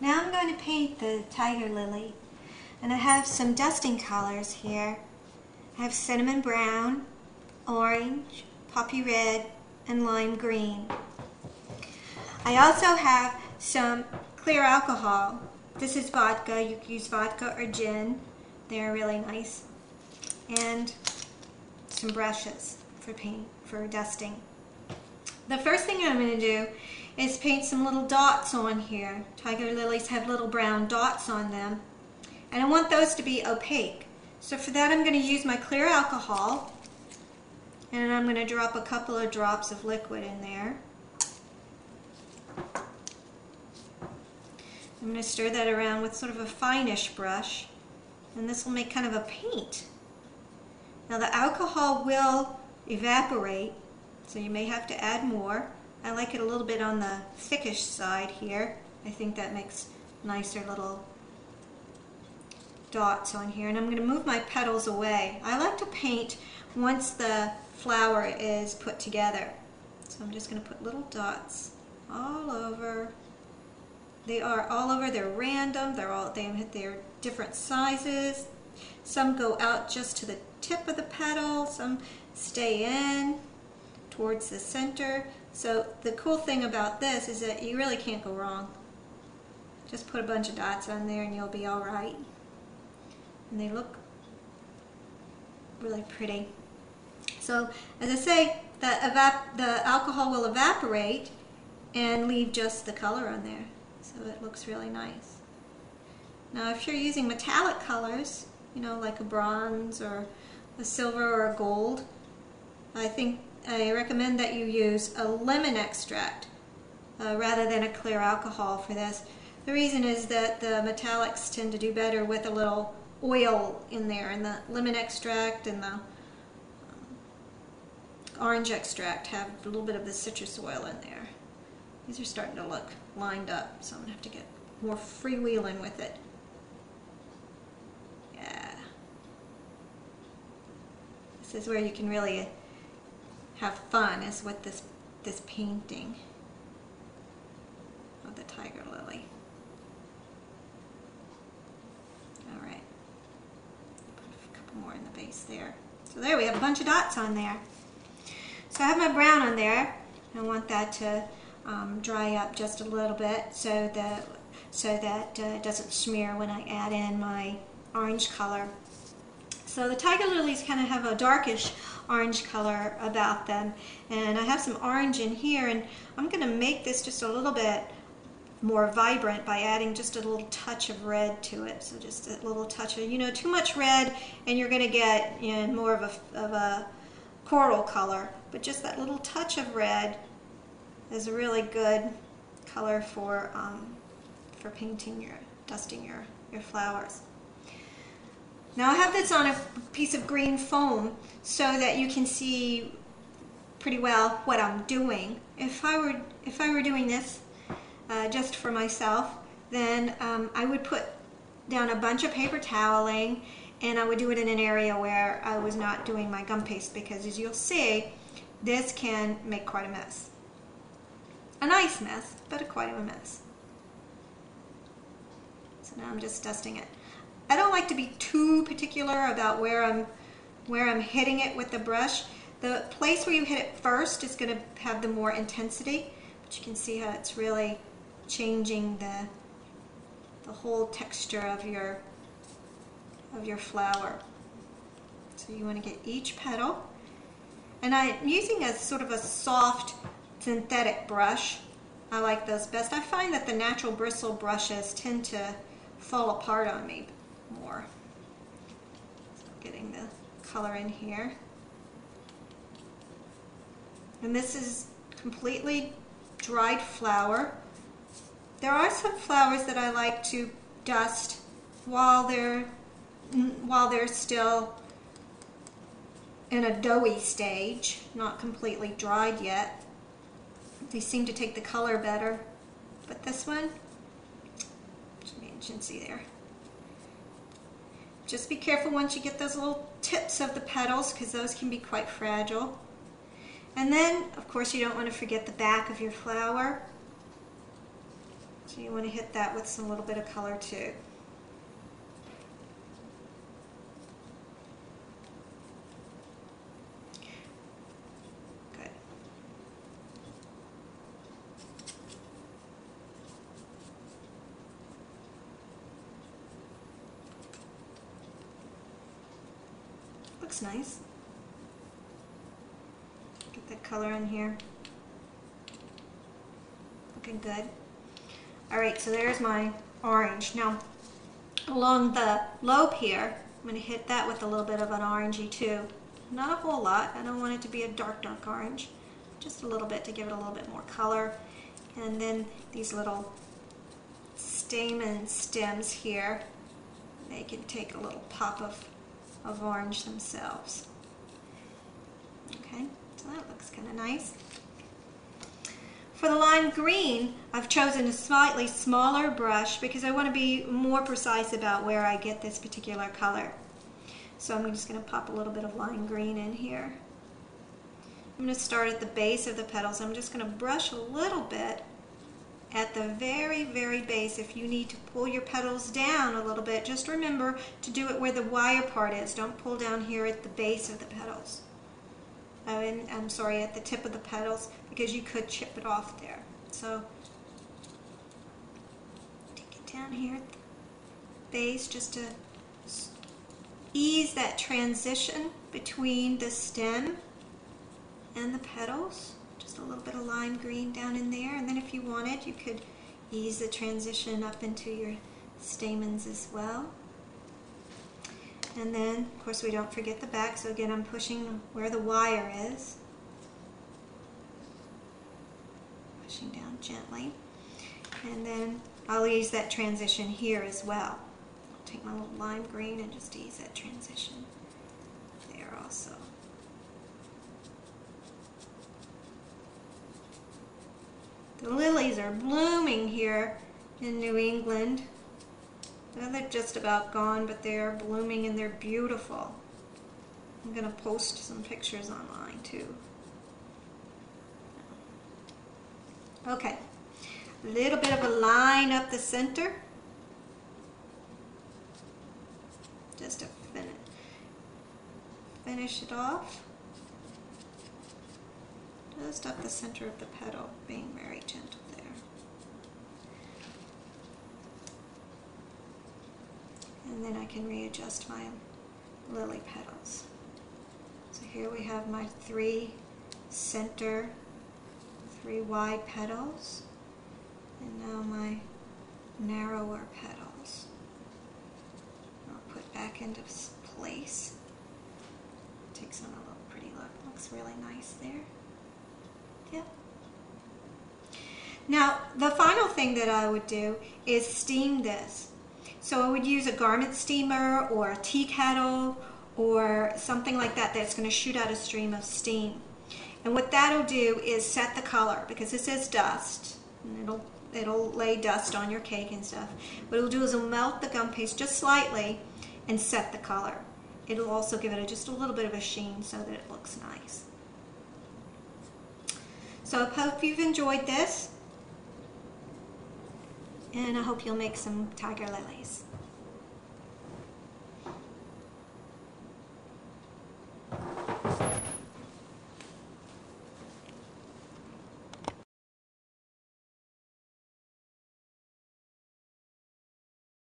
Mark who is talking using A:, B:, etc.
A: Now I'm going to paint the tiger lily, and I have some dusting colors here. I have cinnamon brown, orange, poppy red, and lime green. I also have some clear alcohol. This is vodka. You can use vodka or gin. They're really nice. And some brushes for dusting. The first thing I'm going to do is paint some little dots on here. Tiger lilies have little brown dots on them, and I want those to be opaque. So for that I'm going to use my clear alcohol, and I'm going to drop a couple of drops of liquid in there. I'm going to stir that around with sort of a fine-ish brush, and this will make kind of a paint. Now the alcohol will evaporate, so you may have to add more. I like it a little bit on the thickish side here. I think that makes nicer little dots on here. And I'm going to move my petals away. I like to paint once the flower is put together. So I'm just going to put little dots all over. They are all over. They're random. They're different sizes. Some go out just to the tip of the petal. Some stay in towards the center. So the cool thing about this is that you really can't go wrong. Just put a bunch of dots on there and you'll be all right. And they look really pretty. So as I say, the alcohol will evaporate and leave just the color on there. So it looks really nice. Now if you're using metallic colors, you know, like a bronze or a silver or a gold, I recommend that you use a lemon extract rather than a clear alcohol for this. The reason is that the metallics tend to do better with a little oil in there, and the lemon extract and the orange extract have a little bit of the citrus oil in there. These are starting to look lined up, so I'm going to have to get more freewheeling with it. Yeah. This is where you can really have fun, is with this painting of the tiger lily. All right, put a couple more in the base there. So there we have a bunch of dots on there. So I have my brown on there. I want that to dry up just a little bit so that it doesn't smear when I add in my orange color. So the tiger lilies kind of have a darkish orange color about them, and I have some orange in here, and I'm going to make this just a little bit more vibrant by adding just a little touch of red to it. So just a little touch of, too much red and you're going to get more of a coral color, but just that little touch of red is a really good color for painting dusting your flowers. Now I have this on a piece of green foam so that you can see pretty well what I'm doing. If I were doing this just for myself, then I would put down a bunch of paper toweling, and I would do it in an area where I was not doing my gum paste, because as you'll see, this can make quite a mess. A nice mess, but quite a mess. So now I'm just dusting it. I don't like to be too particular about where I'm hitting it with the brush. The place where you hit it first is going to have the more intensity, but you can see how it's really changing the whole texture of your flower. So you want to get each petal, and I'm using a sort of a soft synthetic brush. I like those best. I find that the natural bristle brushes tend to fall apart on me more. So getting the color in here. And this is completely dried flower. There are some flowers that I like to dust while they're still in a doughy stage, not completely dried yet. They seem to take the color better. But this one, you can see there. Just be careful once you get those little tips of the petals, because those can be quite fragile. And then, of course, you don't want to forget the back of your flower. So you want to hit that with some little bit of color too. Good. Looks nice. Get that color in here. Looking good. Alright, so there's my orange. Now, along the lobe here, I'm going to hit that with a little bit of an orangey too. Not a whole lot. I don't want it to be a dark, dark orange. Just a little bit to give it a little bit more color. And then these little stamen stems here, they can take a little pop of orange themselves. Okay, so that looks kind of nice. For the lime green, I've chosen a slightly smaller brush because I want to be more precise about where I get this particular color. So I'm just going to pop a little bit of lime green in here. I'm going to start at the base of the petals. I'm just going to brush a little bit at the very, very base. If you need to pull your petals down a little bit, just remember to do it where the wire part is. Don't pull down here at the base of the petals. I'm sorry, at the tip of the petals, because you could chip it off there. So take it down here at the base just to ease that transition between the stem and the petals. Just a little bit of lime green down in there, and then if you wanted, you could ease the transition up into your stamens as well. And then, of course, we don't forget the back, so again, I'm pushing where the wire is. Pushing down gently. And then I'll ease that transition here as well. I'll take my little lime green and just ease that transition there also. The lilies are blooming here in New England. Well, they're just about gone, but they are blooming and they're beautiful. I'm going to post some pictures online too. Okay, a little bit of a line up the center. Just to finish it off. Just up the center of the petal, being very gentle there. And then I can readjust my lily petals. So here we have my three wide petals, and now my narrower petals. I'll put back into place. Takes on a little pretty look. Looks really nice there. Yep. Now, the final thing that I would do is steam this. So I would use a garment steamer or a tea kettle or something like that that's going to shoot out a stream of steam. And what that'll do is set the color, because this is dust, and it'll lay dust on your cake and stuff. What it'll do is it'll melt the gum paste just slightly and set the color. It'll also give it just a little bit of a sheen so that it looks nice. So I hope you've enjoyed this, and I hope you'll make some tiger lilies.